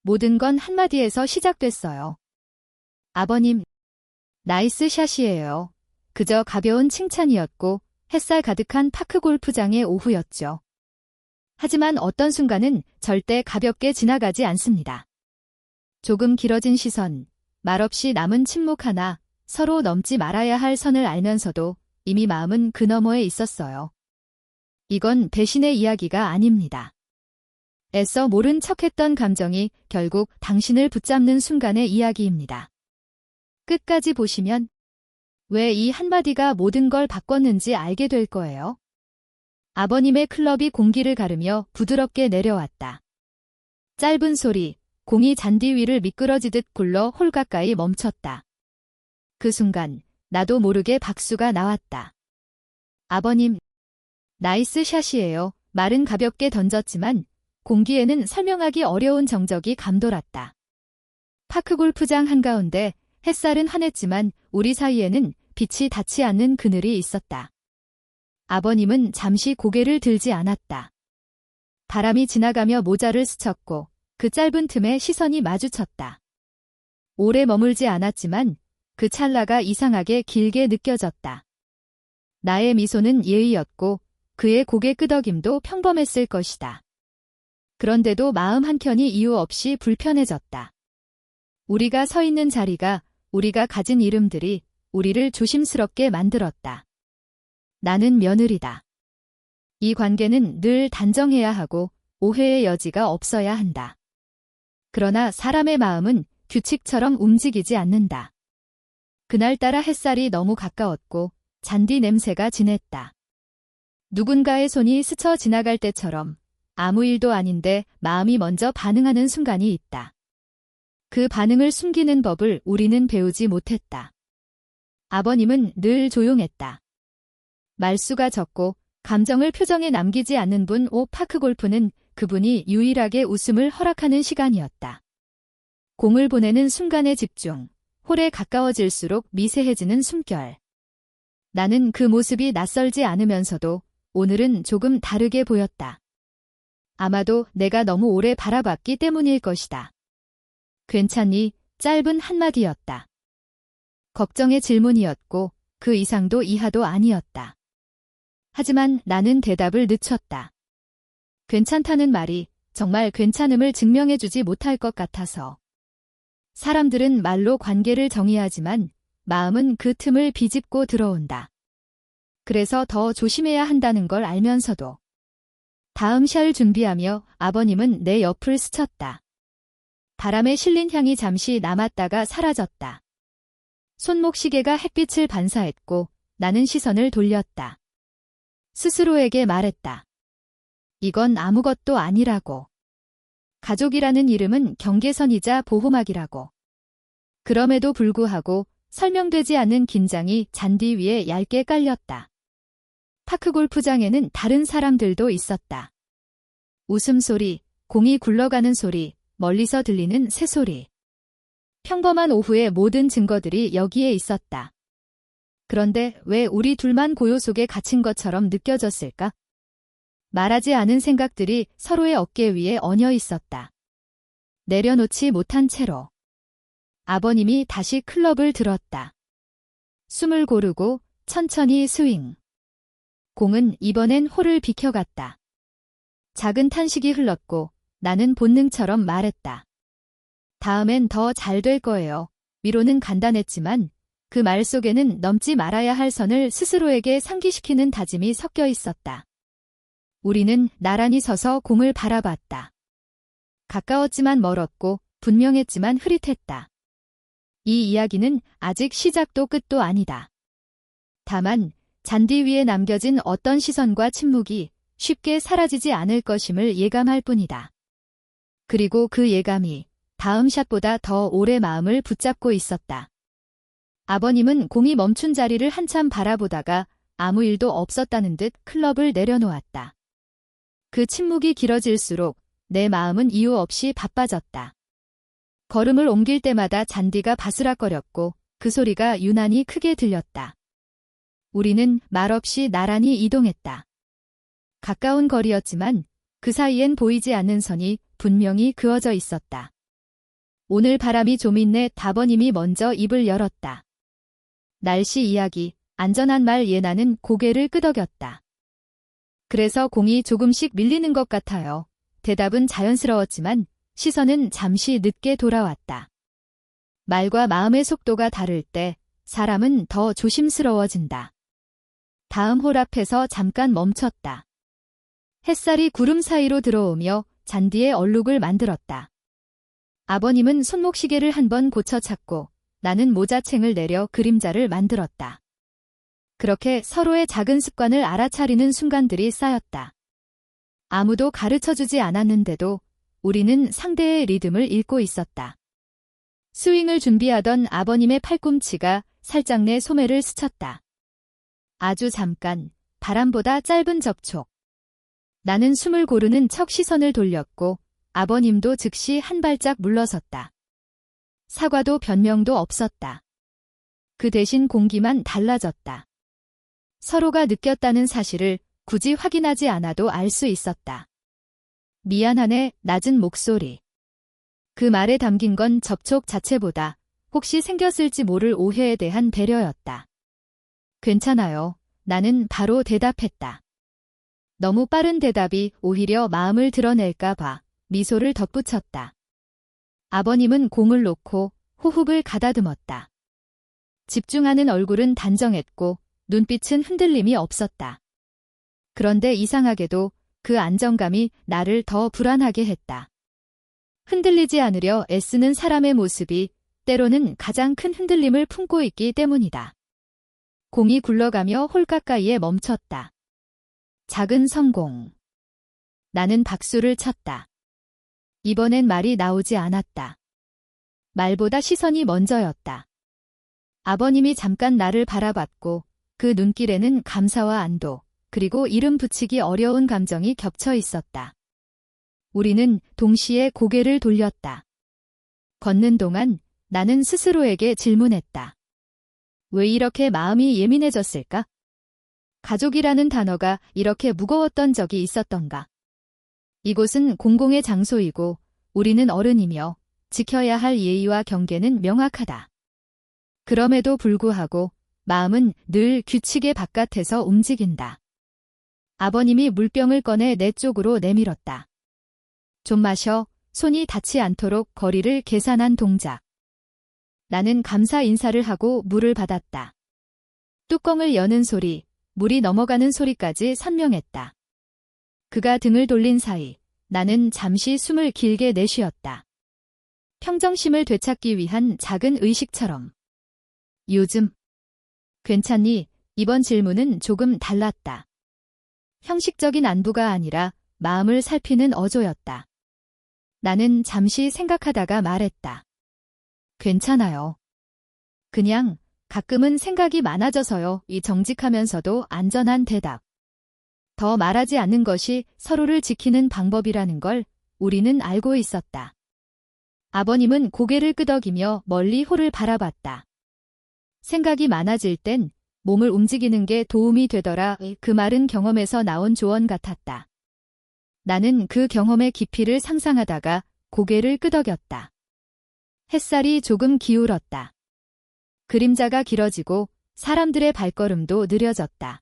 모든 건 한마디에서 시작됐어요. 아버님, 나이스 샷이에요. 그저 가벼운 칭찬이었고 햇살 가득한 파크 골프장의 오후였죠. 하지만 어떤 순간은 절대 가볍게 지나가지 않습니다. 조금 길어진 시선, 말없이 남은 침묵 하나, 서로 넘지 말아야 할 선을 알면서도 이미 마음은 그 너머에 있었어요. 이건 배신의 이야기가 아닙니다. 애써 모른 척했던 감정이 결국 당신을 붙잡는 순간의 이야기입니다. 끝까지 보시면 왜 이 한마디가 모든 걸 바꿨는지 알게 될 거예요. 아버님의 클럽이 공기를 가르며 부드럽게 내려왔다. 짧은 소리, 공이 잔디 위를 미끄러지듯 굴러 홀 가까이 멈췄다. 그 순간 나도 모르게 박수가 나왔다. 아버님, 나이스 샷이에요. 말은 가볍게 던졌지만 공기에는 설명하기 어려운 정적이 감돌았다. 파크 골프장 한가운데 햇살은 환했지만 우리 사이에는 빛이 닿지 않는 그늘이 있었다. 아버님은 잠시 고개를 들지 않았다. 바람이 지나가며 모자를 스쳤고 그 짧은 틈에 시선이 마주쳤다. 오래 머물지 않았지만 그 찰나가 이상하게 길게 느껴졌다. 나의 미소는 예의였고 그의 고개 끄덕임도 평범했을 것이다. 그런데도 마음 한켠이 이유 없이 불편해졌다. 우리가 서 있는 자리가, 우리가 가진 이름들이 우리를 조심스럽게 만들었다. 나는 며느리다. 이 관계는 늘 단정해야 하고 오해의 여지가 없어야 한다. 그러나 사람의 마음은 규칙처럼 움직이지 않는다. 그날따라 햇살이 너무 가까웠고 잔디 냄새가 진했다. 누군가의 손이 스쳐 지나갈 때처럼 아무 일도 아닌데 마음이 먼저 반응하는 순간이 있다. 그 반응을 숨기는 법을 우리는 배우지 못했다. 아버님은 늘 조용했다. 말수가 적고 감정을 표정에 남기지 않는 분. 파크 골프는 그분이 유일하게 웃음을 허락하는 시간이었다. 공을 보내는 순간의 집중, 홀에 가까워질수록 미세해지는 숨결. 나는 그 모습이 낯설지 않으면서도 오늘은 조금 다르게 보였다. 아마도 내가 너무 오래 바라봤기 때문일 것이다. 괜찮니? 짧은 한마디였다. 걱정의 질문이었고 그 이상도 이하도 아니었다. 하지만 나는 대답을 늦췄다. 괜찮다는 말이 정말 괜찮음을 증명해주지 못할 것 같아서. 사람들은 말로 관계를 정의하지만 마음은 그 틈을 비집고 들어온다. 그래서 더 조심해야 한다는 걸 알면서도. 다음 샷을 준비하며 아버님은 내 옆을 스쳤다. 바람에 실린 향이 잠시 남았다가 사라졌다. 손목 시계가 햇빛을 반사했고 나는 시선을 돌렸다. 스스로에게 말했다. 이건 아무것도 아니라고. 가족이라는 이름은 경계선이자 보호막이라고. 그럼에도 불구하고 설명되지 않는 긴장이 잔디 위에 얇게 깔렸다. 파크 골프장에는 다른 사람들도 있었다. 웃음소리, 공이 굴러가는 소리, 멀리서 들리는 새소리. 평범한 오후의 모든 증거들이 여기에 있었다. 그런데 왜 우리 둘만 고요 속에 갇힌 것처럼 느껴졌을까? 말하지 않은 생각들이 서로의 어깨 위에 얹혀 있었다. 내려놓지 못한 채로. 아버님이 다시 클럽을 들었다. 숨을 고르고 천천히 스윙. 공은 이번엔 홀을 비켜갔다. 작은 탄식이 흘렀고 나는 본능처럼 말했다. 다음엔 더 잘 될 거예요. 위로는 간단했지만 그 말 속에는 넘지 말아야 할 선을 스스로에게 상기시키는 다짐이 섞여 있었다. 우리는 나란히 서서 공을 바라봤다. 가까웠지만 멀었고 분명했지만 흐릿했다. 이 이야기는 아직 시작도 끝도 아니다. 다만 잔디 위에 남겨진 어떤 시선과 침묵이 쉽게 사라지지 않을 것임을 예감할 뿐이다. 그리고 그 예감이 다음 샷보다 더 오래 마음을 붙잡고 있었다. 아버님은 공이 멈춘 자리를 한참 바라보다가 아무 일도 없었다는 듯 클럽을 내려놓았다. 그 침묵이 길어질수록 내 마음은 이유 없이 바빠졌다. 걸음을 옮길 때마다 잔디가 바스락거렸고 그 소리가 유난히 크게 들렸다. 우리는 말없이 나란히 이동했다. 가까운 거리였지만 그 사이엔 보이지 않는 선이 분명히 그어져 있었다. 오늘 바람이 좀 있네. 아버님이 먼저 입을 열었다. 날씨 이야기, 안전한 말 예나는 고개를 끄덕였다. 그래서 공이 조금씩 밀리는 것 같아요. 대답은 자연스러웠지만 시선은 잠시 늦게 돌아왔다. 말과 마음의 속도가 다를 때 사람은 더 조심스러워진다. 다음 홀 앞에서 잠깐 멈췄다. 햇살이 구름 사이로 들어오며 잔디에 얼룩을 만들었다. 아버님은 손목시계를 한번 고쳐 찾고 나는 모자챙을 내려 그림자를 만들었다. 그렇게 서로의 작은 습관을 알아차리는 순간들이 쌓였다. 아무도 가르쳐주지 않았는데도 우리는 상대의 리듬을 읽고 있었다. 스윙을 준비하던 아버님의 팔꿈치가 살짝 내 소매를 스쳤다. 아주 잠깐, 바람보다 짧은 접촉. 나는 숨을 고르는 척 시선을 돌렸고 아버님도 즉시 한 발짝 물러섰다. 사과도 변명도 없었다. 그 대신 공기만 달라졌다. 서로가 느꼈다는 사실을 굳이 확인하지 않아도 알 수 있었다. 미안하네, 낮은 목소리. 그 말에 담긴 건 접촉 자체보다 혹시 생겼을지 모를 오해에 대한 배려였다. 괜찮아요. 나는 바로 대답했다. 너무 빠른 대답이 오히려 마음을 드러낼까 봐 미소를 덧붙였다. 아버님은 공을 놓고 호흡을 가다듬었다. 집중하는 얼굴은 단정했고 눈빛은 흔들림이 없었다. 그런데 이상하게도 그 안정감이 나를 더 불안하게 했다. 흔들리지 않으려 애쓰는 사람의 모습이 때로는 가장 큰 흔들림을 품고 있기 때문이다. 공이 굴러가며 홀 가까이에 멈췄다. 작은 성공. 나는 박수를 쳤다. 이번엔 말이 나오지 않았다. 말보다 시선이 먼저였다. 아버님이 잠깐 나를 바라봤고 그 눈길에는 감사와 안도, 그리고 이름 붙이기 어려운 감정이 겹쳐 있었다. 우리는 동시에 고개를 돌렸다. 걷는 동안 나는 스스로에게 질문했다. 왜 이렇게 마음이 예민해졌을까? 가족이라는 단어가 이렇게 무거웠던 적이 있었던가? 이곳은 공공의 장소이고 우리는 어른이며 지켜야 할 예의와 경계는 명확하다. 그럼에도 불구하고 마음은 늘 규칙의 바깥에서 움직인다. 아버님이 물병을 꺼내 내 쪽으로 내밀었다. 좀 마셔. 손이 닿지 않도록 거리를 계산한 동작. 나는 감사 인사를 하고 물을 받았다. 뚜껑을 여는 소리, 물이 넘어가는 소리까지 선명했다. 그가 등을 돌린 사이 나는 잠시 숨을 길게 내쉬었다. 평정심을 되찾기 위한 작은 의식처럼. 요즘 괜찮니? 이번 질문은 조금 달랐다. 형식적인 안부가 아니라 마음을 살피는 어조였다. 나는 잠시 생각하다가 말했다. 괜찮아요. 그냥 가끔은 생각이 많아져서요. 이 정직하면서도 안전한 대답. 더 말하지 않는 것이 서로를 지키는 방법이라는 걸 우리는 알고 있었다. 아버님은 고개를 끄덕이며 멀리 홀을 바라봤다. 생각이 많아질 땐 몸을 움직이는 게 도움이 되더라. 그 말은 경험에서 나온 조언 같았다. 나는 그 경험의 깊이를 상상하다가 고개를 끄덕였다. 햇살이 조금 기울었다. 그림자가 길어지고 사람들의 발걸음도 느려졌다.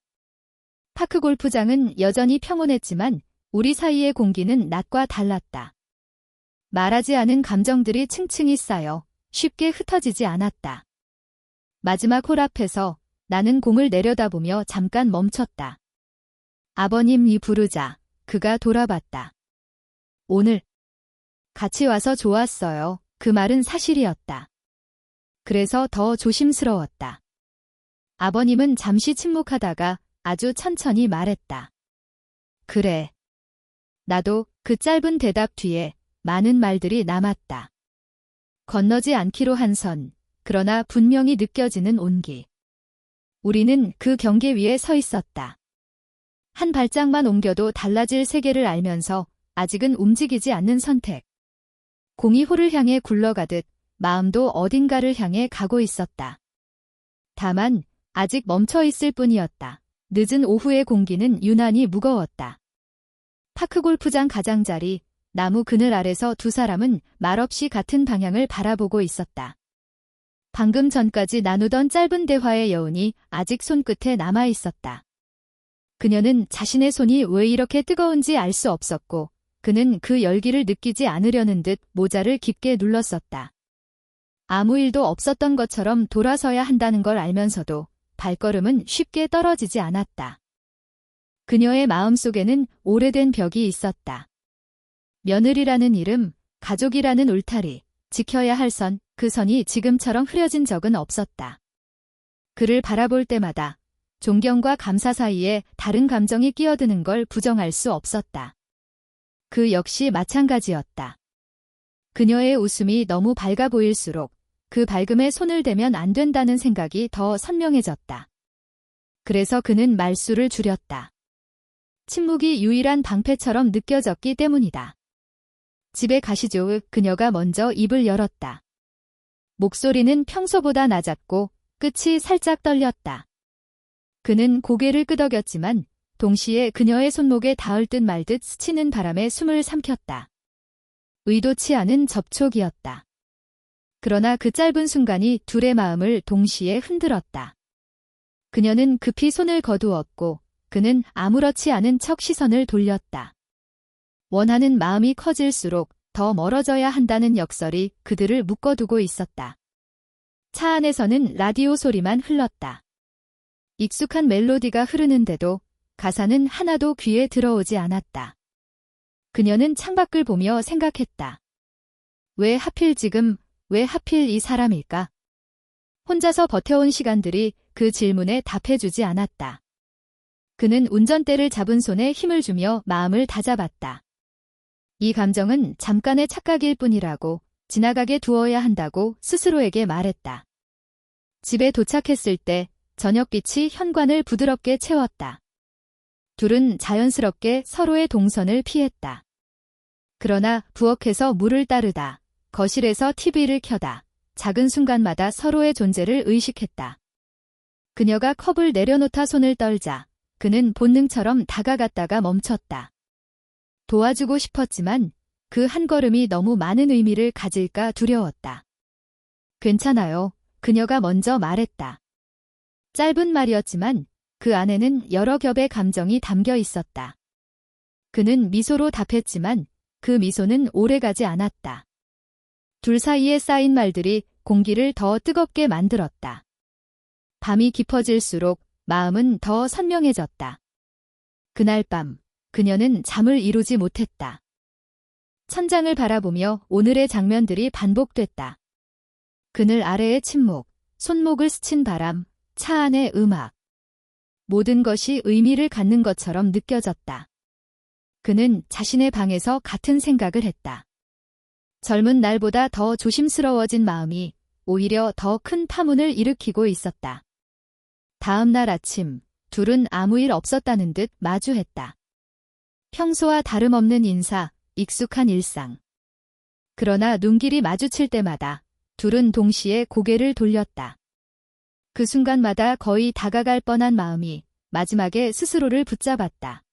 파크 골프장은 여전히 평온했지만 우리 사이의 공기는 낮과 달랐다. 말하지 않은 감정들이 층층이 쌓여 쉽게 흩어지지 않았다. 마지막 홀 앞에서 나는 공을 내려다보며 잠깐 멈췄다. 아버님이 부르자 그가 돌아봤다. 오늘 같이 와서 좋았어요. 그 말은 사실이었다. 그래서 더 조심스러웠다. 아버님은 잠시 침묵하다가 아주 천천히 말했다. 그래. 나도 그 짧은 대답 뒤에 많은 말들이 남았다. 건너지 않기로 한 선, 그러나 분명히 느껴지는 온기. 우리는 그 경계 위에 서 있었다. 한 발짝만 옮겨도 달라질 세계를 알면서 아직은 움직이지 않는 선택. 공이 홀을 향해 굴러가듯 마음도 어딘가를 향해 가고 있었다. 다만 아직 멈춰 있을 뿐이었다. 늦은 오후의 공기는 유난히 무거웠다. 파크 골프장 가장자리, 나무 그늘 아래서 두 사람은 말없이 같은 방향을 바라보고 있었다. 방금 전까지 나누던 짧은 대화의 여운이 아직 손끝에 남아 있었다. 그녀는 자신의 손이 왜 이렇게 뜨거운지 알 수 없었고, 그는 그 열기를 느끼지 않으려는 듯 모자를 깊게 눌렀었다. 아무 일도 없었던 것처럼 돌아서야 한다는 걸 알면서도 발걸음은 쉽게 떨어지지 않았다. 그녀의 마음속에는 오래된 벽이 있었다. 며느리라는 이름, 가족이라는 울타리, 지켜야 할 선, 그 선이 지금처럼 흐려진 적은 없었다. 그를 바라볼 때마다 존경과 감사 사이에 다른 감정이 끼어드는 걸 부정할 수 없었다. 그 역시 마찬가지였다. 그녀의 웃음이 너무 밝아 보일수록 그 밝음에 손을 대면 안 된다는 생각이 더 선명해졌다. 그래서 그는 말수를 줄였다. 침묵이 유일한 방패처럼 느껴졌기 때문이다. 집에 가시죠. 그녀가 먼저 입을 열었다. 목소리는 평소보다 낮았고 끝이 살짝 떨렸다. 그는 고개를 끄덕였지만 동시에 그녀의 손목에 닿을 듯 말 듯 스치는 바람에 숨을 삼켰다. 의도치 않은 접촉이었다. 그러나 그 짧은 순간이 둘의 마음을 동시에 흔들었다. 그녀는 급히 손을 거두었고 그는 아무렇지 않은 척 시선을 돌렸다. 원하는 마음이 커질수록 더 멀어져야 한다는 역설이 그들을 묶어두고 있었다. 차 안에서는 라디오 소리만 흘렀다. 익숙한 멜로디가 흐르는데도 가사는 하나도 귀에 들어오지 않았다. 그녀는 창밖을 보며 생각했다. 왜 하필 지금, 왜 하필 이 사람일까? 혼자서 버텨온 시간들이 그 질문에 답해주지 않았다. 그는 운전대를 잡은 손에 힘을 주며 마음을 다잡았다. 이 감정은 잠깐의 착각일 뿐이라고, 지나가게 두어야 한다고 스스로에게 말했다. 집에 도착했을 때 저녁빛이 현관을 부드럽게 채웠다. 둘은 자연스럽게 서로의 동선을 피했다. 그러나 부엌에서 물을 따르다, 거실에서 TV를 켜다, 작은 순간마다 서로의 존재를 의식했다. 그녀가 컵을 내려놓다 손을 떨자 그는 본능처럼 다가갔다가 멈췄다. 도와주고 싶었지만 그 한 걸음이 너무 많은 의미를 가질까 두려웠다. 괜찮아요. 그녀가 먼저 말했다. 짧은 말이었지만 그 안에는 여러 겹의 감정이 담겨 있었다. 그는 미소로 답했지만 그 미소는 오래가지 않았다. 둘 사이에 쌓인 말들이 공기를 더 뜨겁게 만들었다. 밤이 깊어질수록 마음은 더 선명해졌다. 그날 밤 그녀는 잠을 이루지 못했다. 천장을 바라보며 오늘의 장면들이 반복됐다. 그늘 아래의 침묵, 손목을 스친 바람, 차 안의 음악. 모든 것이 의미를 갖는 것처럼 느껴졌다. 그는 자신의 방에서 같은 생각을 했다. 젊은 날보다 더 조심스러워진 마음이 오히려 더 큰 파문을 일으키고 있었다. 다음 날 아침, 둘은 아무 일 없었다는 듯 마주했다. 평소와 다름없는 인사, 익숙한 일상. 그러나 눈길이 마주칠 때마다 둘은 동시에 고개를 돌렸다. 그 순간마다 거의 다가갈 뻔한 마음이 마지막에 스스로를 붙잡았다.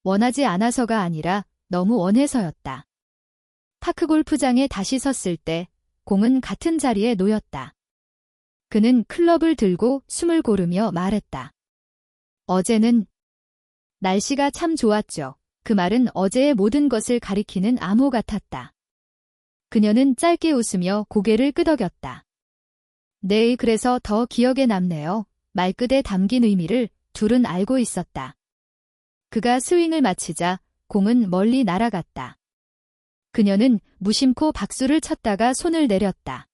원하지 않아서가 아니라 너무 원해서였다. 파크골프장에 다시 섰을 때 공은 같은 자리에 놓였다. 그는 클럽을 들고 숨을 고르며 말했다. 어제는 날씨가 참 좋았죠. 그 말은 어제의 모든 것을 가리키는 암호 같았다. 그녀는 짧게 웃으며 고개를 끄덕였다. 네, 그래서 더 기억에 남네요. 말끝에 담긴 의미를 둘은 알고 있었다. 그가 스윙을 마치자 공은 멀리 날아갔다. 그녀는 무심코 박수를 쳤다가 손을 내렸다.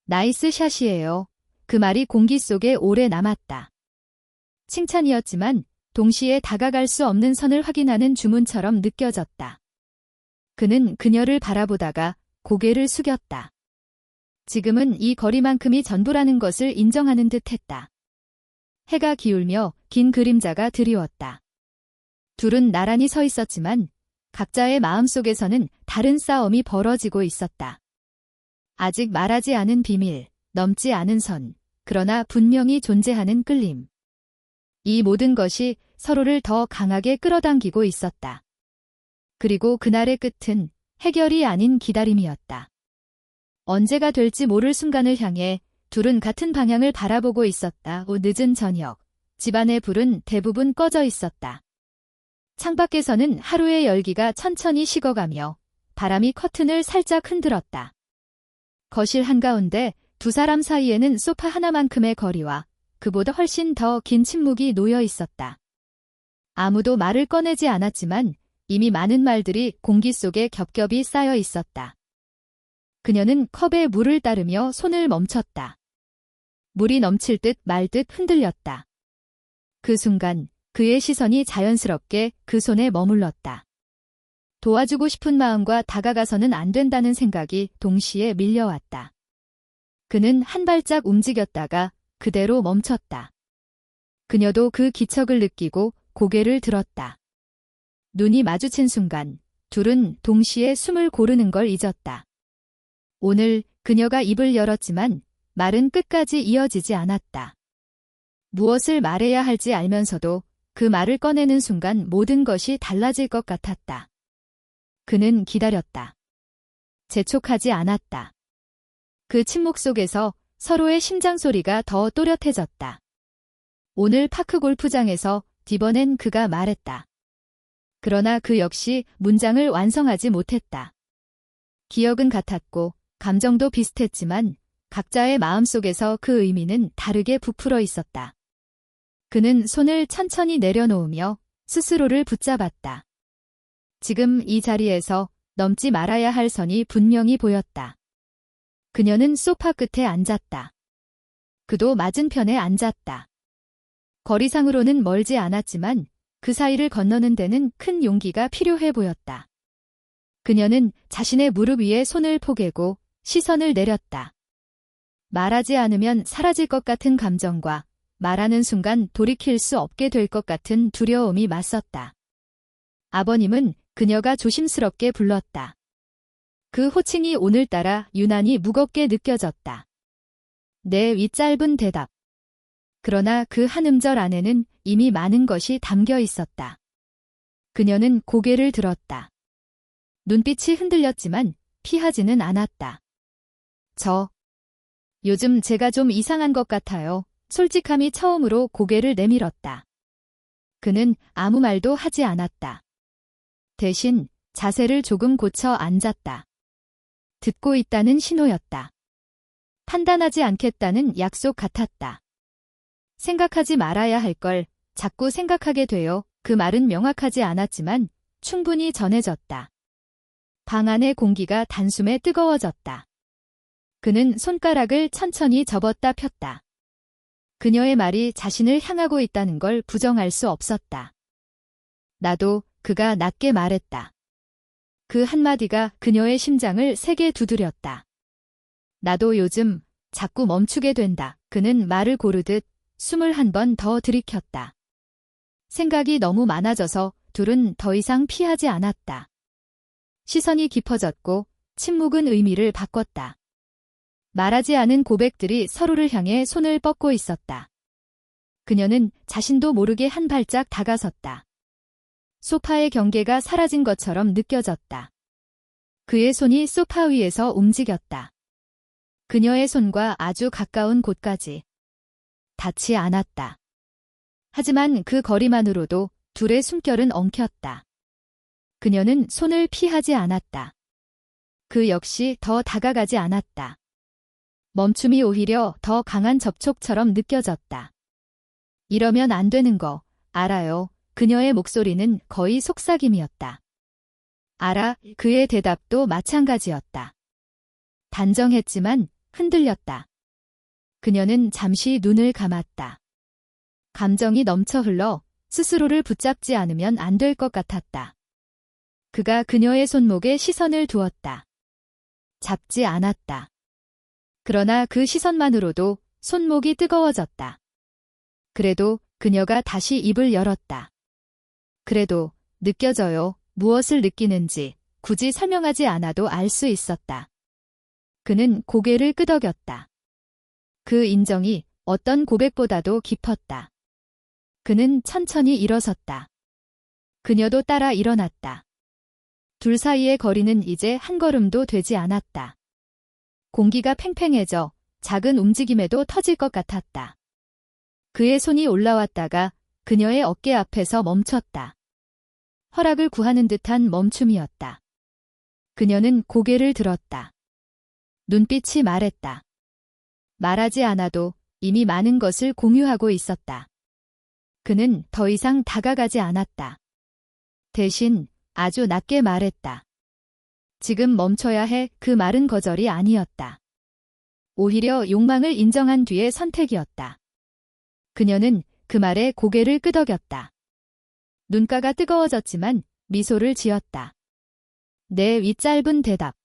나이스 샷이에요. 그 말이 공기 속에 오래 남았다. 칭찬이었지만 동시에 다가갈 수 없는 선을 확인하는 주문처럼 느껴졌다. 그는 그녀를 바라보다가 고개를 숙였다. 지금은 이 거리만큼이 전부라는 것을 인정하는 듯했다. 해가 기울며 긴 그림자가 드리웠다. 둘은 나란히 서 있었지만 각자의 마음속에서는 다른 싸움이 벌어지고 있었다. 아직 말하지 않은 비밀, 넘지 않은 선, 그러나 분명히 존재하는 끌림. 이 모든 것이 서로를 더 강하게 끌어당기고 있었다. 그리고 그날의 끝은 해결이 아닌 기다림이었다. 언제가 될지 모를 순간을 향해 둘은 같은 방향을 바라보고 있었다. 늦은 저녁, 집안의 불은 대부분 꺼져 있었다. 창밖에서는 하루의 열기가 천천히 식어가며 바람이 커튼을 살짝 흔들었다. 거실 한가운데 두 사람 사이에는 소파 하나만큼의 거리와 그보다 훨씬 더 긴 침묵이 놓여 있었다. 아무도 말을 꺼내지 않았지만 이미 많은 말들이 공기 속에 겹겹이 쌓여 있었다. 그녀는 컵에 물을 따르며 손을 멈췄다. 물이 넘칠 듯 말 듯 흔들렸다. 그 순간 그의 시선이 자연스럽게 그 손에 머물렀다. 도와주고 싶은 마음과 다가가서는 안 된다는 생각이 동시에 밀려왔다. 그는 한 발짝 움직였다가 그대로 멈췄다. 그녀도 그 기척을 느끼고 고개를 들었다. 눈이 마주친 순간 둘은 동시에 숨을 고르는 걸 잊었다. 오늘 그녀가 입을 열었지만 말은 끝까지 이어지지 않았다. 무엇을 말해야 할지 알면서도 그 말을 꺼내는 순간 모든 것이 달라질 것 같았다. 그는 기다렸다. 재촉하지 않았다. 그 침묵 속에서 서로의 심장 소리가 더 또렷해졌다. 오늘 파크 골프장에서 뒤번엔 그가 말했다. 그러나 그 역시 문장을 완성하지 못했다. 기억은 같았고 감정도 비슷했지만 각자의 마음속에서 그 의미는 다르게 부풀어 있었다. 그는 손을 천천히 내려놓으며 스스로를 붙잡았다. 지금 이 자리에서 넘지 말아야 할 선이 분명히 보였다. 그녀는 소파 끝에 앉았다. 그도 맞은편에 앉았다. 거리상으로는 멀지 않았지만 그 사이를 건너는 데는 큰 용기가 필요해 보였다. 그녀는 자신의 무릎 위에 손을 포개고 시선을 내렸다. 말하지 않으면 사라질 것 같은 감정과 말하는 순간 돌이킬 수 없게 될 것 같은 두려움이 맞섰다. 아버님은 그녀가 조심스럽게 불렀다. 그 호칭이 오늘따라 유난히 무겁게 느껴졌다. 내 윗짧은 대답. 그러나 그 한 음절 안에는 이미 많은 것이 담겨 있었다. 그녀는 고개를 들었다. 눈빛이 흔들렸지만 피하지는 않았다. 요즘 제가 좀 이상한 것 같아요. 솔직함이 처음으로 고개를 내밀었다. 그는 아무 말도 하지 않았다. 대신 자세를 조금 고쳐 앉았다. 듣고 있다는 신호였다. 판단하지 않겠다는 약속 같았다. 생각하지 말아야 할 걸 자꾸 생각하게 되어 그 말은 명확하지 않았지만 충분히 전해졌다. 방 안의 공기가 단숨에 뜨거워졌다. 그는 손가락을 천천히 접었다 폈다. 그녀의 말이 자신을 향하고 있다는 걸 부정할 수 없었다. 나도, 그가 낮게 말했다. 그 한마디가 그녀의 심장을 세게 두드렸다. 나도 요즘 자꾸 멈추게 된다. 그는 말을 고르듯 숨을 한 번 더 들이켰다. 생각이 너무 많아져서 둘은 더 이상 피하지 않았다. 시선이 깊어졌고 침묵은 의미를 바꿨다. 말하지 않은 고백들이 서로를 향해 손을 뻗고 있었다. 그녀는 자신도 모르게 한 발짝 다가섰다. 소파의 경계가 사라진 것처럼 느껴졌다. 그의 손이 소파 위에서 움직였다. 그녀의 손과 아주 가까운 곳까지. 닿지 않았다. 하지만 그 거리만으로도 둘의 숨결은 엉켰다. 그녀는 손을 피하지 않았다. 그 역시 더 다가가지 않았다. 멈춤이 오히려 더 강한 접촉처럼 느껴졌다. 이러면 안 되는 거 알아요. 그녀의 목소리는 거의 속삭임이었다. 알아. 그의 대답도 마찬가지였다. 단정했지만 흔들렸다. 그녀는 잠시 눈을 감았다. 감정이 넘쳐 흘러 스스로를 붙잡지 않으면 안 될 것 같았다. 그가 그녀의 손목에 시선을 두었다. 잡지 않았다. 그러나 그 시선만으로도 손목이 뜨거워졌다. 그래도 그녀가 다시 입을 열었다. 그래도 느껴져요. 무엇을 느끼는지 굳이 설명하지 않아도 알 수 있었다. 그는 고개를 끄덕였다. 그 인정이 어떤 고백보다도 깊었다. 그는 천천히 일어섰다. 그녀도 따라 일어났다. 둘 사이의 거리는 이제 한 걸음도 되지 않았다. 공기가 팽팽해져 작은 움직임에도 터질 것 같았다. 그의 손이 올라왔다가 그녀의 어깨 앞에서 멈췄다. 허락을 구하는 듯한 멈춤이었다. 그녀는 고개를 들었다. 눈빛이 말했다. 말하지 않아도 이미 많은 것을 공유하고 있었다. 그는 더 이상 다가가지 않았다. 대신 아주 낮게 말했다. 지금 멈춰야 해. 그 말은 거절이 아니었다. 오히려 욕망을 인정한 뒤의 선택이었다. 그녀는 그 말에 고개를 끄덕였다. 눈가가 뜨거워졌지만 미소를 지었다. 내 윗짧은 대답.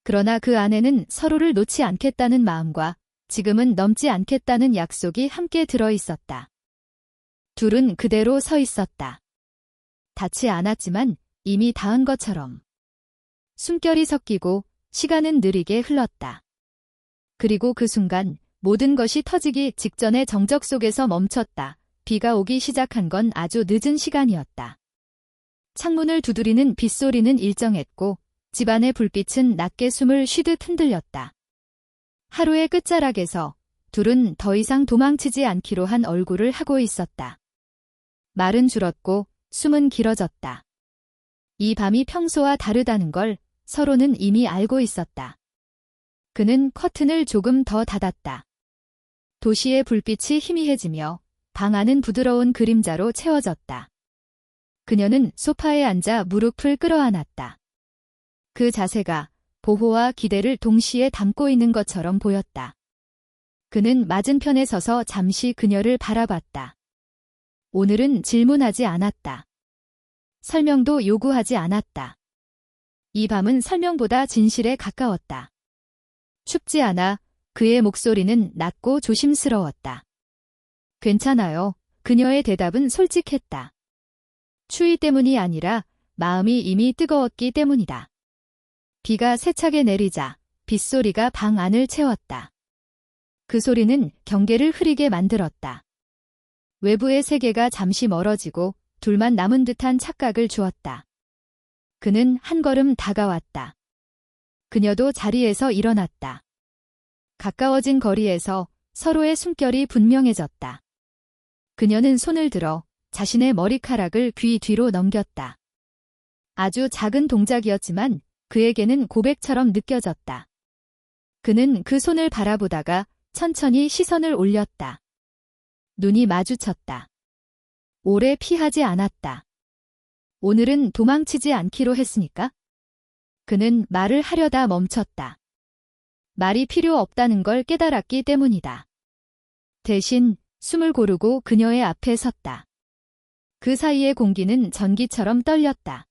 그러나 그 안에는 서로를 놓지 않겠다는 마음과 지금은 넘지 않겠다는 약속이 함께 들어 있었다. 둘은 그대로 서 있었다. 닿지 않았지만 이미 닿은 것처럼. 숨결이 섞이고 시간은 느리게 흘렀다. 그리고 그 순간 모든 것이 터지기 직전의 정적 속에서 멈췄다. 비가 오기 시작한 건 아주 늦은 시간이었다. 창문을 두드리는 빗소리는 일정했고 집안의 불빛은 낮게 숨을 쉬듯 흔들렸다. 하루의 끝자락에서 둘은 더 이상 도망치지 않기로 한 얼굴을 하고 있었다. 말은 줄었고 숨은 길어졌다. 이 밤이 평소와 다르다는 걸 서로는 이미 알고 있었다. 그는 커튼을 조금 더 닫았다. 도시의 불빛이 희미해지며 방 안은 부드러운 그림자로 채워졌다. 그녀는 소파에 앉아 무릎을 끌어안았다. 그 자세가 보호와 기대를 동시에 담고 있는 것처럼 보였다. 그는 맞은편에 서서 잠시 그녀를 바라봤다. 오늘은 질문하지 않았다. 설명도 요구하지 않았다. 이 밤은 설명보다 진실에 가까웠다. 춥지 않아. 그의 목소리는 낮고 조심스러웠다. 괜찮아요. 그녀의 대답은 솔직했다. 추위 때문이 아니라 마음이 이미 뜨거웠기 때문이다. 비가 세차게 내리자 빗소리가 방 안을 채웠다. 그 소리는 경계를 흐리게 만들었다. 외부의 세계가 잠시 멀어지고 둘만 남은 듯한 착각을 주었다. 그는 한 걸음 다가왔다. 그녀도 자리에서 일어났다. 가까워진 거리에서 서로의 숨결이 분명해졌다. 그녀는 손을 들어 자신의 머리카락을 귀 뒤로 넘겼다. 아주 작은 동작이었지만 그에게는 고백처럼 느껴졌다. 그는 그 손을 바라보다가 천천히 시선을 올렸다. 눈이 마주쳤다. 오래 피하지 않았다. 오늘은 도망치지 않기로 했으니까? 그는 말을 하려다 멈췄다. 말이 필요 없다는 걸 깨달았기 때문이다. 대신 숨을 고르고 그녀의 앞에 섰다. 그 사이의 공기는 전기처럼 떨렸다.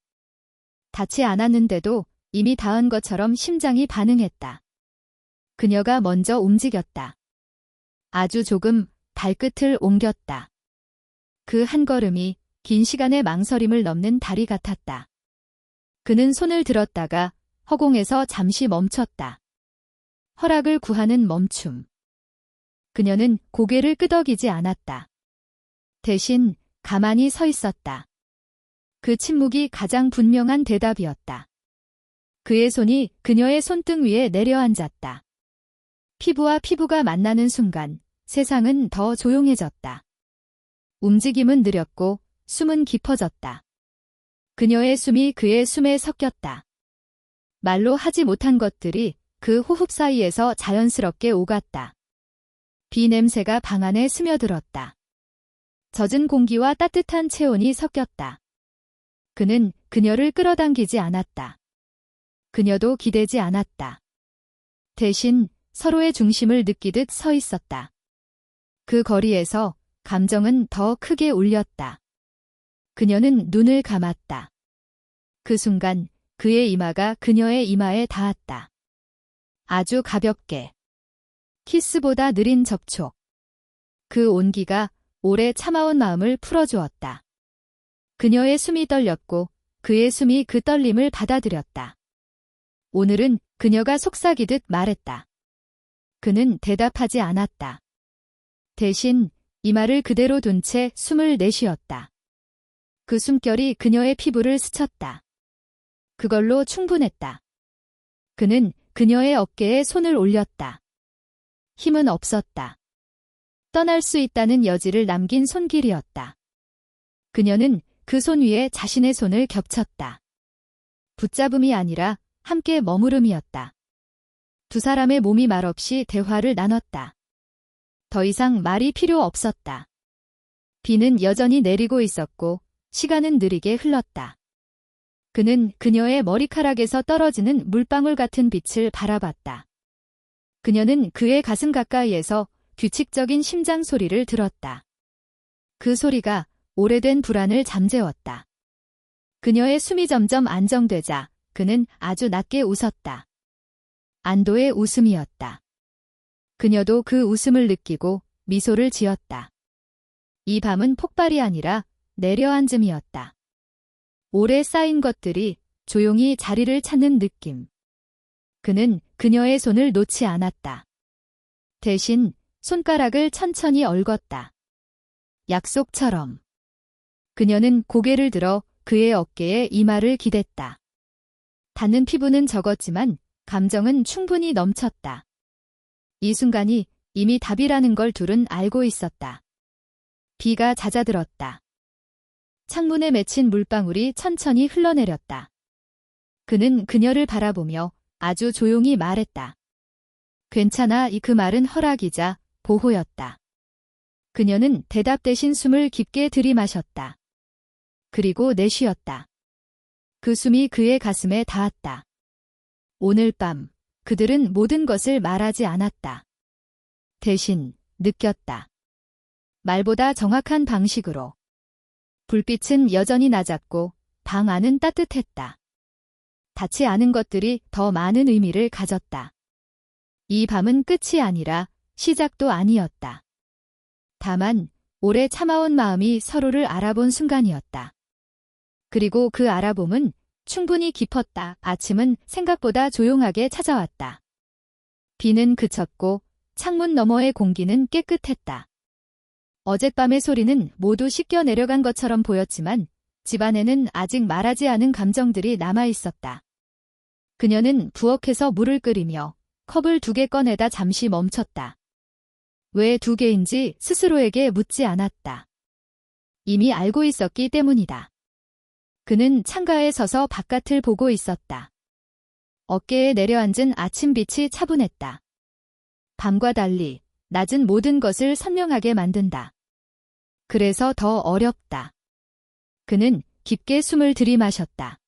닿지 않았는데도 이미 닿은 것처럼 심장이 반응했다. 그녀가 먼저 움직였다. 아주 조금 발끝을 옮겼다. 그 한 걸음이 긴 시간의 망설임을 넘는 다리 같았다. 그는 손을 들었다가 허공에서 잠시 멈췄다. 허락을 구하는 멈춤. 그녀는 고개를 끄덕이지 않았다. 대신 가만히 서 있었다. 그 침묵이 가장 분명한 대답이었다. 그의 손이 그녀의 손등 위에 내려앉았다. 피부와 피부가 만나는 순간 세상은 더 조용해졌다. 움직임은 느렸고 숨은 깊어졌다. 그녀의 숨이 그의 숨에 섞였다. 말로 하지 못한 것들이 그 호흡 사이에서 자연스럽게 오갔다. 비 냄새가 방 안에 스며들었다. 젖은 공기와 따뜻한 체온이 섞였다. 그는 그녀를 끌어당기지 않았다. 그녀도 기대지 않았다. 대신 서로의 중심을 느끼듯 서 있었다. 그 거리에서 감정은 더 크게 울렸다. 그녀는 눈을 감았다. 그 순간 그의 이마가 그녀의 이마에 닿았다. 아주 가볍게. 키스보다 느린 접촉. 그 온기가 오래 참아온 마음을 풀어주었다. 그녀의 숨이 떨렸고 그의 숨이 그 떨림을 받아들였다. 오늘은 그녀가 속삭이듯 말했다. 그는 대답하지 않았다. 대신 이마를 그대로 둔 채 숨을 내쉬었다. 그 숨결이 그녀의 피부를 스쳤다. 그걸로 충분했다. 그는 그녀의 어깨에 손을 올렸다. 힘은 없었다. 떠날 수 있다는 여지를 남긴 손길이었다. 그녀는 그 손 위에 자신의 손을 겹쳤다. 붙잡음이 아니라 함께 머무름이었다. 두 사람의 몸이 말없이 대화를 나눴다. 더 이상 말이 필요 없었다. 비는 여전히 내리고 있었고 시간은 느리게 흘렀다. 그는 그녀의 머리카락에서 떨어지는 물방울 같은 빛을 바라봤다. 그녀는 그의 가슴 가까이에서 규칙적인 심장 소리를 들었다. 그 소리가 오래된 불안을 잠재웠다. 그녀의 숨이 점점 안정되자 그는 아주 낮게 웃었다. 안도의 웃음이었다. 그녀도 그 웃음을 느끼고 미소를 지었다. 이 밤은 폭발이 아니라 내려앉음이었다. 오래 쌓인 것들이 조용히 자리를 찾는 느낌. 그는 그녀의 손을 놓지 않았다. 대신 손가락을 천천히 얽었다. 약속처럼. 그녀는 고개를 들어 그의 어깨에 이마를 기댔다. 닿는 피부는 적었지만 감정은 충분히 넘쳤다. 이 순간이 이미 답이라는 걸 둘은 알고 있었다. 비가 잦아들었다. 창문에 맺힌 물방울이 천천히 흘러내렸다. 그는 그녀를 바라보며 아주 조용히 말했다. 괜찮아. 그 말은 허락이자 보호였다. 그녀는 대답 대신 숨을 깊게 들이마셨다. 그리고 내쉬었다. 그 숨이 그의 가슴에 닿았다. 오늘 밤 그들은 모든 것을 말하지 않았다. 대신 느꼈다. 말보다 정확한 방식으로. 불빛은 여전히 낮았고 방 안은 따뜻했다. 닿지 않은 것들이 더 많은 의미를 가졌다. 이 밤은 끝이 아니라 시작도 아니었다. 다만 오래 참아온 마음이 서로를 알아본 순간이었다. 그리고 그 알아봄은 충분히 깊었다. 아침은 생각보다 조용하게 찾아왔다. 비는 그쳤고 창문 너머의 공기는 깨끗했다. 어젯밤의 소리는 모두 씻겨 내려간 것처럼 보였지만 집안에는 아직 말하지 않은 감정들이 남아있었다. 그녀는 부엌에서 물을 끓이며 컵을 2개 꺼내다 잠시 멈췄다. 왜 2개인지 스스로에게 묻지 않았다. 이미 알고 있었기 때문이다. 그는 창가에 서서 바깥을 보고 있었다. 어깨에 내려앉은 아침빛이 차분했다. 밤과 달리 낮은 모든 것을 선명하게 만든다. 그래서 더 어렵다. 그는 깊게 숨을 들이마셨다.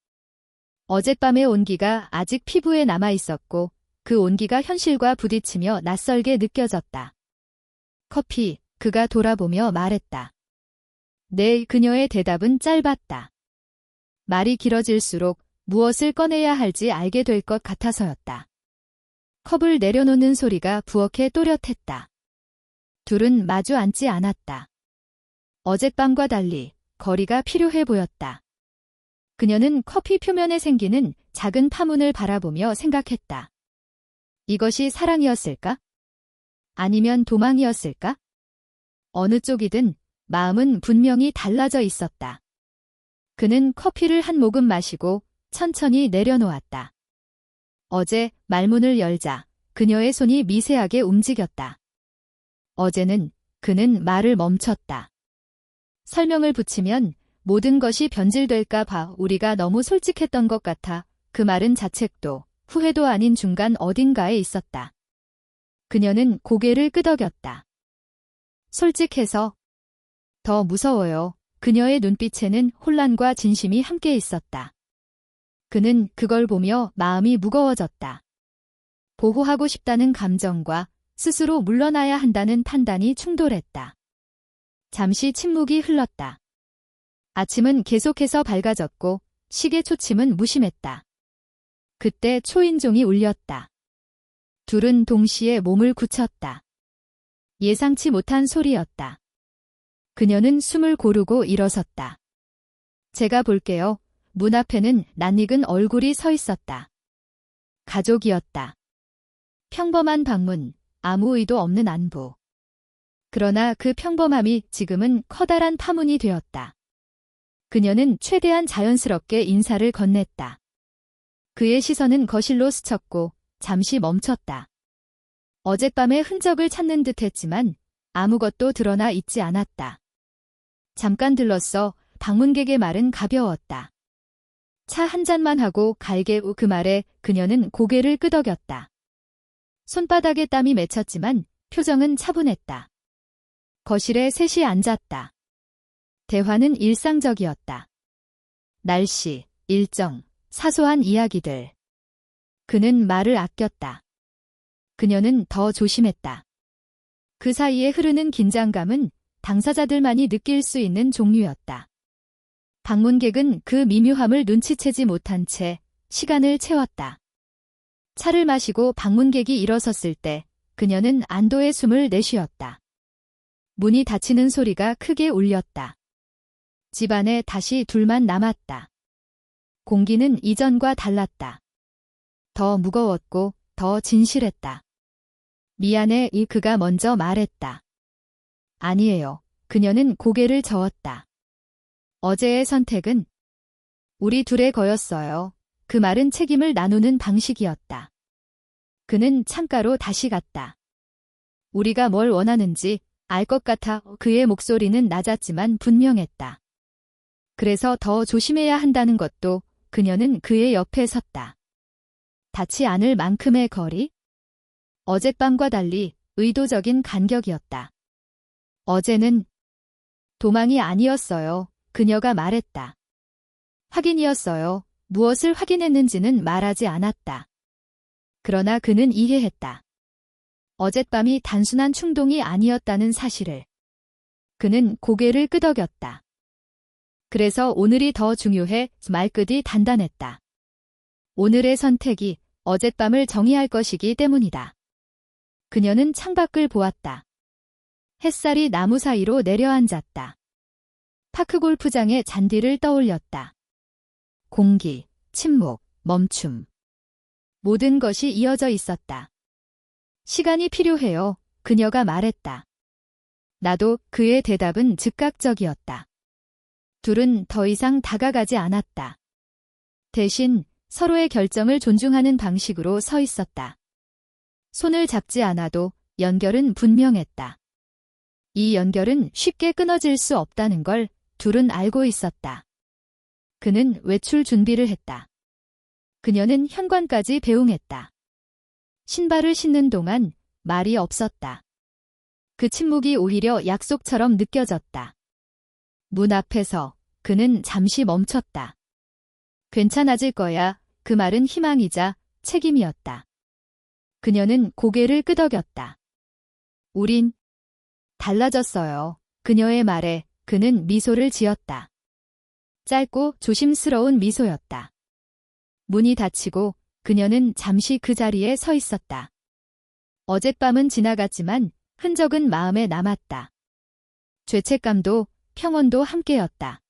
어젯밤의 온기가 아직 피부에 남아있었고 그 온기가 현실과 부딪히며 낯설게 느껴졌다. 커피, 그가 돌아보며 말했다. 네, 그녀의 대답은 짧았다. 말이 길어질수록 무엇을 꺼내야 할지 알게 될 것 같아서였다. 컵을 내려놓는 소리가 부엌에 또렷했다. 둘은 마주 앉지 않았다. 어젯밤과 달리 거리가 필요해 보였다. 그녀는 커피 표면에 생기는 작은 파문을 바라보며 생각했다. 이것이 사랑이었을까? 아니면 도망이었을까? 어느 쪽이든 마음은 분명히 달라져 있었다. 그는 커피를 한 모금 마시고 천천히 내려놓았다. 어제 말문을 열자 그녀의 손이 미세하게 움직였다. 어제는 그는 말을 멈췄다. 설명을 붙이면 모든 것이 변질될까 봐 우리가 너무 솔직했던 것 같아. 그 말은 자책도 후회도 아닌 중간 어딘가에 있었다. 그녀는 고개를 끄덕였다. 솔직해서 더 무서워요. 그녀의 눈빛에는 혼란과 진심이 함께 있었다. 그는 그걸 보며 마음이 무거워졌다. 보호하고 싶다는 감정과 스스로 물러나야 한다는 판단이 충돌했다. 잠시 침묵이 흘렀다. 아침은 계속해서 밝아졌고 시계 초침은 무심했다. 그때 초인종이 울렸다. 둘은 동시에 몸을 굳혔다. 예상치 못한 소리였다. 그녀는 숨을 고르고 일어섰다. 제가 볼게요. 문 앞에는 낯익은 얼굴이 서 있었다. 가족이었다. 평범한 방문, 아무 의도 없는 안부. 그러나 그 평범함이 지금은 커다란 파문이 되었다. 그녀는 최대한 자연스럽게 인사를 건넸다. 그의 시선은 거실로 스쳤고 잠시 멈췄다. 어젯밤의 흔적을 찾는 듯 했지만 아무것도 드러나 있지 않았다. 잠깐 들렀어. 방문객의 말은 가벼웠다. 차 한 잔만 하고 갈게 후 그 말에 그녀는 고개를 끄덕였다. 손바닥에 땀이 맺혔지만 표정은 차분했다. 거실에 셋이 앉았다. 대화는 일상적이었다. 날씨, 일정, 사소한 이야기들. 그는 말을 아꼈다. 그녀는 더 조심했다. 그 사이에 흐르는 긴장감은 당사자들만이 느낄 수 있는 종류였다. 방문객은 그 미묘함을 눈치채지 못한 채 시간을 채웠다. 차를 마시고 방문객이 일어섰을 때 그녀는 안도의 숨을 내쉬었다. 문이 닫히는 소리가 크게 울렸다. 집안에 다시 둘만 남았다. 공기는 이전과 달랐다. 더 무거웠고 더 진실했다. 미안해. 그가 먼저 말했다. 아니에요. 그녀는 고개를 저었다. 어제의 선택은 우리 둘의 거였어요. 그 말은 책임을 나누는 방식이었다. 그는 창가로 다시 갔다. 우리가 뭘 원하는지 알 것 같아. 그의 목소리는 낮았지만 분명했다. 그래서 더 조심해야 한다는 것도. 그녀는 그의 옆에 섰다. 닿지 않을 만큼의 거리? 어젯밤과 달리 의도적인 간격이었다. 어제는 도망이 아니었어요. 그녀가 말했다. 확인이었어요. 무엇을 확인했는지는 말하지 않았다. 그러나 그는 이해했다. 어젯밤이 단순한 충동이 아니었다는 사실을. 그는 고개를 끄덕였다. 그래서 오늘이 더 중요해. 말끝이 단단했다. 오늘의 선택이 어젯밤을 정의할 것이기 때문이다. 그녀는 창밖을 보았다. 햇살이 나무 사이로 내려앉았다. 파크 골프장의 잔디를 떠올렸다. 공기, 침묵, 멈춤. 모든 것이 이어져 있었다. 시간이 필요해요. 그녀가 말했다. 나도. 그의 대답은 즉각적이었다. 둘은 더 이상 다가가지 않았다. 대신 서로의 결정을 존중하는 방식으로 서 있었다. 손을 잡지 않아도 연결은 분명했다. 이 연결은 쉽게 끊어질 수 없다는 걸 둘은 알고 있었다. 그는 외출 준비를 했다. 그녀는 현관까지 배웅했다. 신발을 신는 동안 말이 없었다. 그 침묵이 오히려 약속처럼 느껴졌다. 문 앞에서 그는 잠시 멈췄다. 괜찮아질 거야. 그 말은 희망이자 책임이었다. 그녀는 고개를 끄덕였다. 우린 달라졌어요. 그녀의 말에 그는 미소를 지었다. 짧고 조심스러운 미소였다. 문이 닫히고 그녀는 잠시 그 자리에 서 있었다. 어젯밤은 지나갔지만 흔적은 마음에 남았다. 죄책감도 평온도 함께였다.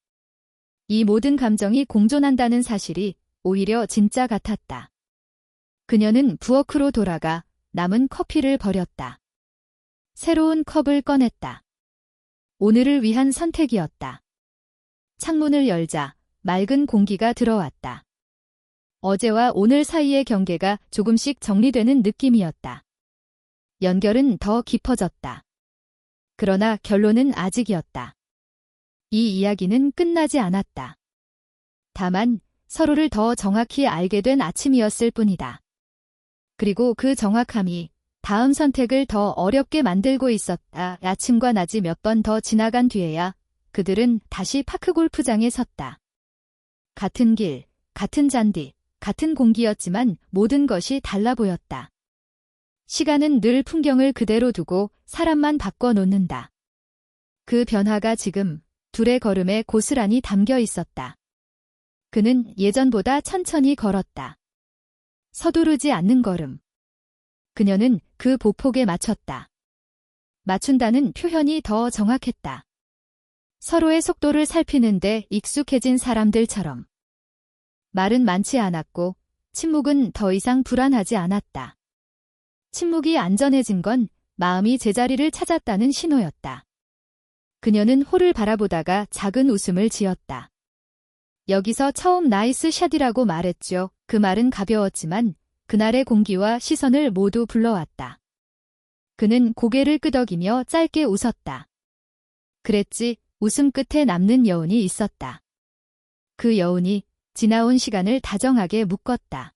이 모든 감정이 공존한다는 사실이 오히려 진짜 같았다. 그녀는 부엌으로 돌아가 남은 커피를 버렸다. 새로운 컵을 꺼냈다. 오늘을 위한 선택이었다. 창문을 열자 맑은 공기가 들어왔다. 어제와 오늘 사이의 경계가 조금씩 정리되는 느낌이었다. 연결은 더 깊어졌다. 그러나 결론은 아직이었다. 이 이야기는 끝나지 않았다. 다만 서로를 더 정확히 알게 된 아침이었을 뿐이다. 그리고 그 정확함이 다음 선택을 더 어렵게 만들고 있었다. 아침과 낮이 몇 번 더 지나간 뒤에야 그들은 다시 파크 골프장에 섰다. 같은 길, 같은 잔디, 같은 공기였지만 모든 것이 달라 보였다. 시간은 늘 풍경을 그대로 두고 사람만 바꿔놓는다. 그 변화가 지금 둘의 걸음에 고스란히 담겨 있었다. 그는 예전보다 천천히 걸었다. 서두르지 않는 걸음. 그녀는 그 보폭에 맞췄다. 맞춘다는 표현이 더 정확했다. 서로의 속도를 살피는데 익숙해진 사람들처럼. 말은 많지 않았고 침묵은 더 이상 불안하지 않았다. 침묵이 안전해진 건 마음이 제자리를 찾았다는 신호였다. 그녀는 홀을 바라보다가 작은 웃음을 지었다. 여기서 처음 나이스 샷이라고 말했죠. 그 말은 가벼웠지만 그날의 공기와 시선을 모두 불러왔다. 그는 고개를 끄덕이며 짧게 웃었다. 그랬지, 웃음 끝에 남는 여운이 있었다. 그 여운이 지나온 시간을 다정하게 묶었다.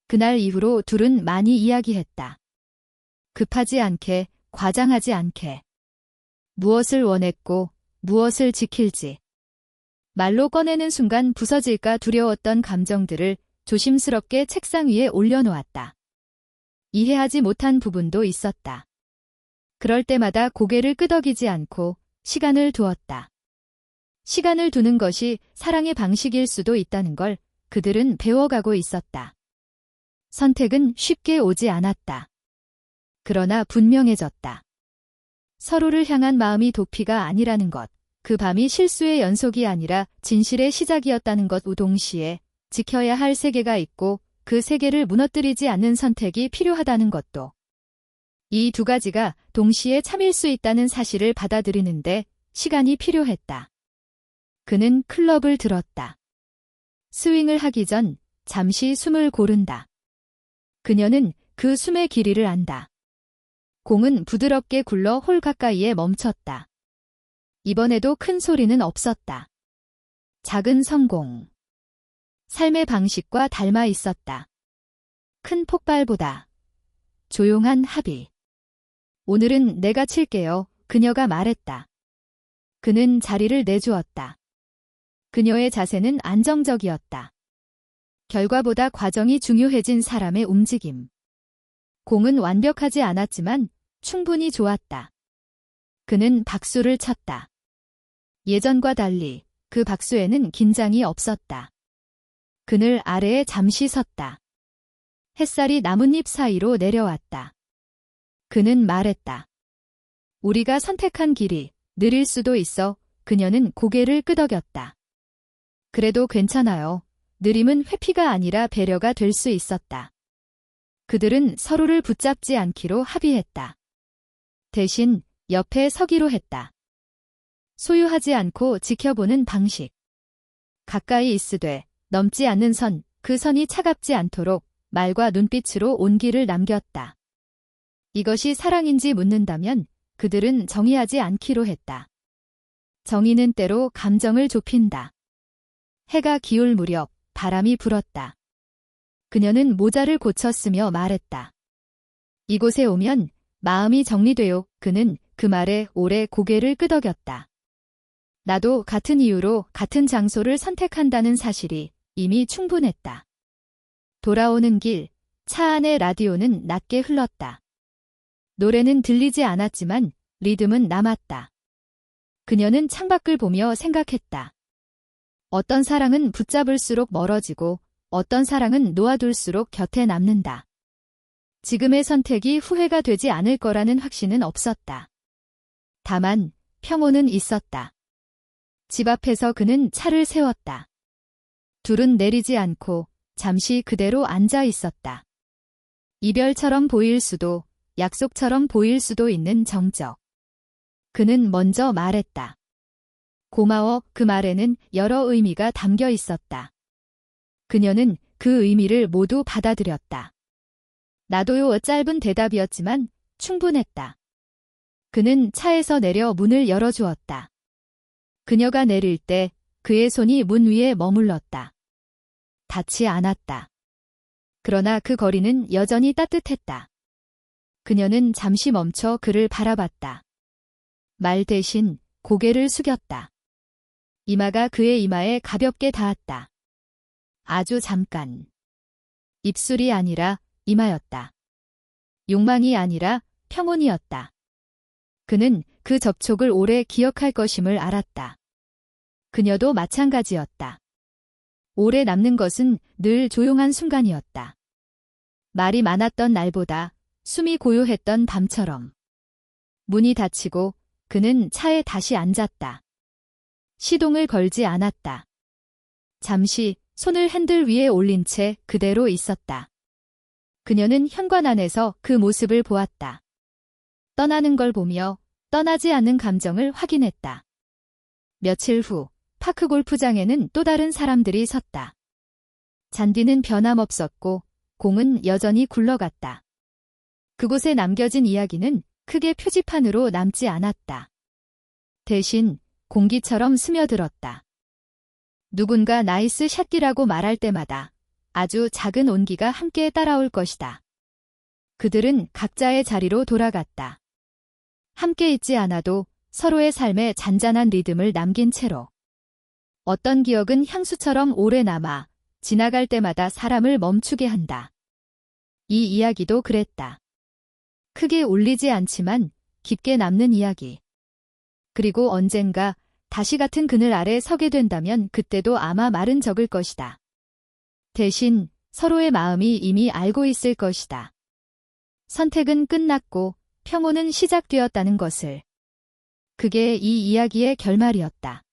그날 이후로 둘은 많이 이야기했다. 급하지 않게, 과장하지 않게. 무엇을 원했고, 무엇을 지킬지. 말로 꺼내는 순간 부서질까 두려웠던 감정들을 조심스럽게 책상 위에 올려놓았다. 이해하지 못한 부분도 있었다. 그럴 때마다 고개를 끄덕이지 않고 시간을 두었다. 시간을 두는 것이 사랑의 방식일 수도 있다는 걸 그들은 배워가고 있었다. 선택은 쉽게 오지 않았다. 그러나 분명해졌다. 서로를 향한 마음이 도피가 아니라는 것, 그 밤이 실수의 연속이 아니라 진실의 시작이었다는 것, 동시에 지켜야 할 세계가 있고 그 세계를 무너뜨리지 않는 선택이 필요하다는 것도. 이 두 가지가 동시에 참일 수 있다는 사실을 받아들이는데 시간이 필요했다. 그는 클럽을 들었다. 스윙을 하기 전 잠시 숨을 고른다. 그녀는 그 숨의 길이를 안다. 공은 부드럽게 굴러 홀 가까이에 멈췄다. 이번에도 큰 소리는 없었다. 작은 성공. 삶의 방식과 닮아 있었다. 큰 폭발보다 조용한 합의. 오늘은 내가 칠게요, 그녀가 말했다. 그는 자리를 내주었다. 그녀의 자세는 안정적이었다. 결과보다 과정이 중요해진 사람의 움직임. 공은 완벽하지 않았지만 충분히 좋았다. 그는 박수를 쳤다. 예전과 달리 그 박수에는 긴장이 없었다. 그늘 아래에 잠시 섰다. 햇살이 나뭇잎 사이로 내려왔다. 그는 말했다. 우리가 선택한 길이 느릴 수도 있어. 그녀는 고개를 끄덕였다. 그래도 괜찮아요. 느림은 회피가 아니라 배려가 될 수 있었다. 그들은 서로를 붙잡지 않기로 합의했다. 대신 옆에 서기로 했다. 소유하지 않고 지켜보는 방식. 가까이 있으되 넘지 않는 선, 그 선이 차갑지 않도록 말과 눈빛으로 온기를 남겼다. 이것이 사랑인지 묻는다면 그들은 정의하지 않기로 했다. 정의는 때로 감정을 좁힌다. 해가 기울 무렵 바람이 불었다. 그녀는 모자를 고쳤으며 말했다. 이곳에 오면 마음이 정리돼요. 그는 그 말에 오래 고개를 끄덕였다. 나도 같은 이유로 같은 장소를 선택한다는 사실이 이미 충분했다. 돌아오는 길, 차 안의 라디오는 낮게 흘렀다. 노래는 들리지 않았지만 리듬은 남았다. 그녀는 창밖을 보며 생각했다. 어떤 사랑은 붙잡을수록 멀어지고 어떤 사랑은 놓아둘수록 곁에 남는다. 지금의 선택이 후회가 되지 않을 거라는 확신은 없었다. 다만 평온은 있었다. 집 앞에서 그는 차를 세웠다. 둘은 내리지 않고 잠시 그대로 앉아 있었다. 이별처럼 보일 수도 약속처럼 보일 수도 있는 정적. 그는 먼저 말했다. 고마워. 그 말에는 여러 의미가 담겨 있었다. 그녀는 그 의미를 모두 받아들였다. 나도요. 짧은 대답이었지만 충분했다. 그는 차에서 내려 문을 열어주었다. 그녀가 내릴 때 그의 손이 문 위에 머물렀다. 닿지 않았다. 그러나 그 거리는 여전히 따뜻했다. 그녀는 잠시 멈춰 그를 바라봤다. 말 대신 고개를 숙였다. 이마가 그의 이마에 가볍게 닿았다. 아주 잠깐. 입술이 아니라 이마였다. 욕망이 아니라 평온이었다. 그는 그 접촉을 오래 기억할 것임을 알았다. 그녀도 마찬가지였다. 오래 남는 것은 늘 조용한 순간이었다. 말이 많았던 날보다 숨이 고요했던 밤처럼. 문이 닫히고 그는 차에 다시 앉았다. 시동을 걸지 않았다. 잠시 손을 핸들 위에 올린 채 그대로 있었다. 그녀는 현관 안에서 그 모습을 보았다. 떠나는 걸 보며 떠나지 않는 감정을 확인했다. 며칠 후 파크 골프장에는 또 다른 사람들이 섰다. 잔디는 변함없었고 공은 여전히 굴러갔다. 그곳에 남겨진 이야기는 크게 표지판으로 남지 않았다. 대신 공기처럼 스며들었다. 누군가 나이스 샷디라고 말할 때마다 아주 작은 온기가 함께 따라올 것이다. 그들은 각자의 자리로 돌아갔다. 함께 있지 않아도 서로의 삶에 잔잔한 리듬을 남긴 채로. 어떤 기억은 향수처럼 오래 남아 지나갈 때마다 사람을 멈추게 한다. 이 이야기도 그랬다. 크게 울리지 않지만 깊게 남는 이야기. 그리고 언젠가 다시 같은 그늘 아래 서게 된다면 그때도 아마 말은 적을 것이다. 대신 서로의 마음이 이미 알고 있을 것이다. 선택은 끝났고 평온은 시작되었다는 것을. 그게 이 이야기의 결말이었다.